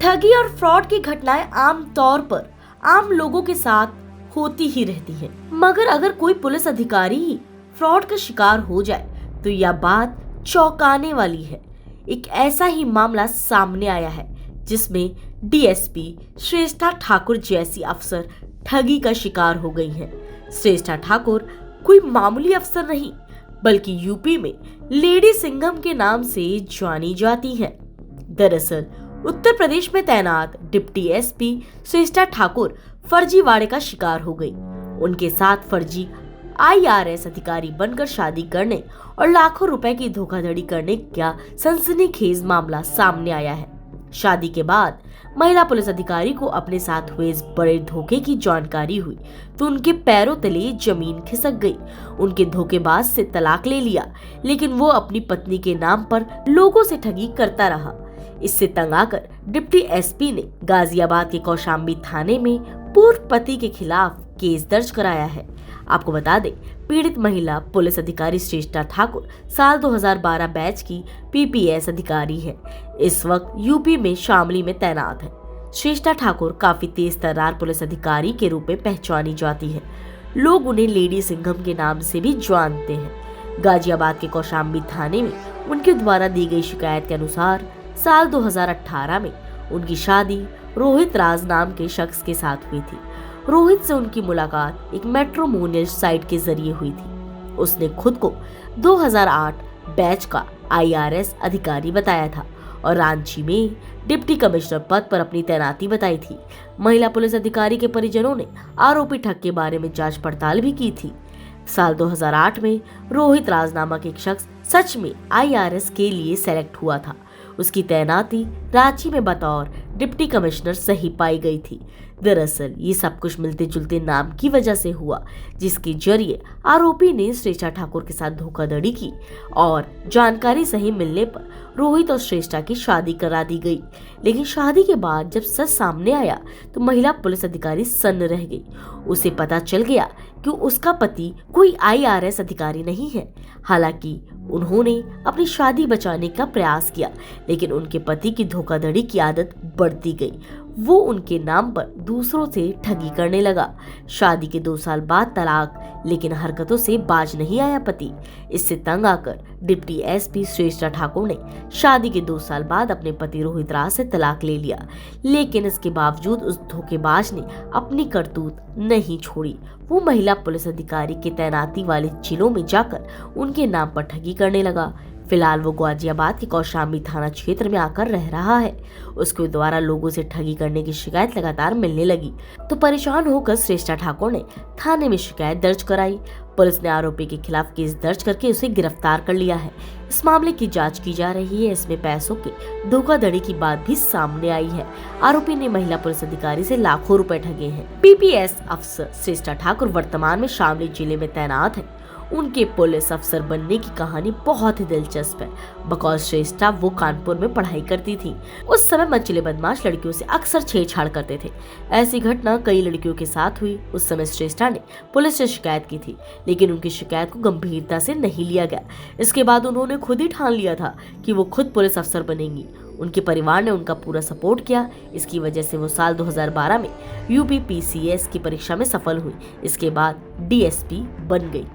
ठगी और फ्रॉड की घटनाएं आम तौर पर आम लोगों के साथ होती ही रहती हैं, मगर अगर कोई पुलिस अधिकारी ही फ्रॉड का शिकार हो जाए तो यह बात चौंकाने वाली है। एक ऐसा ही मामला सामने आया है जिसमें डीएसपी श्रेष्ठा ठाकुर जैसी अफसर ठगी का शिकार हो गई हैं। श्रेष्ठा ठाकुर कोई मामूली अफसर नहीं बल्कि यूपी में लेडी सिंघम के नाम से जानी जाती हैं। दरअसल उत्तर प्रदेश में तैनात डिप्टी एसपी श्रेष्ठा ठाकुर फर्जीवाड़े का शिकार हो गई। उनके साथ फर्जी आईआरएस अधिकारी बनकर शादी करने और लाखों रुपए की धोखाधड़ी करने का सनसनीखेज मामला सामने आया है। शादी के बाद महिला पुलिस अधिकारी को अपने साथ हुए इस बड़े धोखे की जानकारी हुई तो उनके पैरों तले जमीन खिसक गई। उनके धोखेबाज से तलाक ले लिया, लेकिन वो अपनी पत्नी के नाम पर लोगों से ठगी करता रहा। इससे तंग आकर डिप्टी एसपी ने गाजियाबाद के कौशाम्बी थाने में पूर्व पति के खिलाफ केस दर्ज कराया है। आपको बता दें, पीड़ित महिला पुलिस अधिकारी श्रेष्ठा ठाकुर साल 2012 बैच की पीपीएस अधिकारी है। इस वक्त यूपी में शामली में तैनात है। श्रेष्ठा ठाकुर काफी तेज तर्रार पुलिस अधिकारी के रूप में पहचानी जाती है। लोग उन्हें लेडी सिंघम के नाम से भी जानते हैं। गाजियाबाद के कौशाम्बी थाने में उनके द्वारा दी गई शिकायत के अनुसार साल 2018 में उनकी शादी रोहित राज नाम के शख्स के साथ हुई थी। रोहित से उनकी मुलाकात एक मैट्रिमोनियल साइट के जरिए हुई थी। उसने खुद को 2008 बैच का आईआरएस अधिकारी बताया था और रांची में डिप्टी कमिश्नर पद पर अपनी तैनाती बताई थी। महिला पुलिस अधिकारी के परिजनों ने आरोपी ठग के बारे में जांच पड़ताल भी की थी। साल 2008 में रोहित राज नामक एक शख्स सच में आईआरएस के लिए सेलेक्ट हुआ था। उसकी तैनाती रांची में बतौर डिप्टी कमिश्नर सही पाई गई थी। दरअसल ये सब कुछ मिलते जुलते नाम की वजह से हुआ, जिसके जरिए आरोपी ने श्रेष्ठा ठाकुर के साथ धोखाधड़ी की और जानकारी सही मिलने पर रोहित और श्रेष्ठा की शादी करा दी गई। लेकिन शादी के बाद जब सच सामने आया तो महिला पुलिस अधिकारी सन्न रह गई। उसे पता चल गया कि उसका पति कोई आईआरएस अधिकारी नहीं है। हालांकि उन्होंने अपनी शादी बचाने का प्रयास किया, लेकिन उनके पति की धोखाधड़ी की आदत बढ़ती गई। वो उनके नाम पर दूसरों से ठगी करने लगा। शादी के 2 साल बाद तलाक, लेकिन हरकतों से बाज नहीं आया पति। इससे तंग आकर डिप्टी एसपी श्रेष्ठा ठाकुर ने शादी के 2 साल बाद अपने पति रोहित राज से तलाक ले लिया, लेकिन इसके बावजूद उस धोखेबाज ने अपनी करतूत नहीं छोड़ी। वो महिला पुलिस अधिकारी के तैनाती वाले जिलों में जाकर उनके नाम पर ठगी करने लगा। फिलहाल वो गाजियाबाद के कौशाम्बी थाना क्षेत्र में आकर रह रहा है। उसके द्वारा लोगों से ठगी करने की शिकायत लगातार मिलने लगी तो परेशान होकर श्रेष्ठा ठाकुर ने थाने में शिकायत दर्ज कराई। पुलिस ने आरोपी के खिलाफ केस दर्ज करके उसे गिरफ्तार कर लिया है। इस मामले की जांच की जा रही है। इसमें पैसों के धोखाधड़ी की बात भी सामने आई है। आरोपी ने महिला पुलिस अधिकारी से लाखों रुपए ठगे हैं। पीपीएस अफसर श्रेष्ठा ठाकुर वर्तमान में शामली जिले में तैनात है। उनके पुलिस अफसर बनने की कहानी बहुत ही दिलचस्प है। बकौल श्रेष्ठा वो कानपुर में पढ़ाई करती थी। उस समय मनचले बदमाश लड़कियों से अक्सर छेड़छाड़ करते थे। ऐसी घटना कई लड़कियों के साथ हुई। उस समय श्रेष्ठा ने पुलिस से शिकायत की थी, लेकिन उनकी शिकायत को गंभीरता से नहीं लिया गया। इसके बाद उन्होंने खुद ही ठान लिया था कि वो खुद पुलिस अफसर बनेंगी। उनके परिवार ने उनका पूरा सपोर्ट किया। इसकी वजह से वो साल 2012 में यूपी पीसीएस की परीक्षा में सफल हुई। इसके बाद डीएसपी बन गई।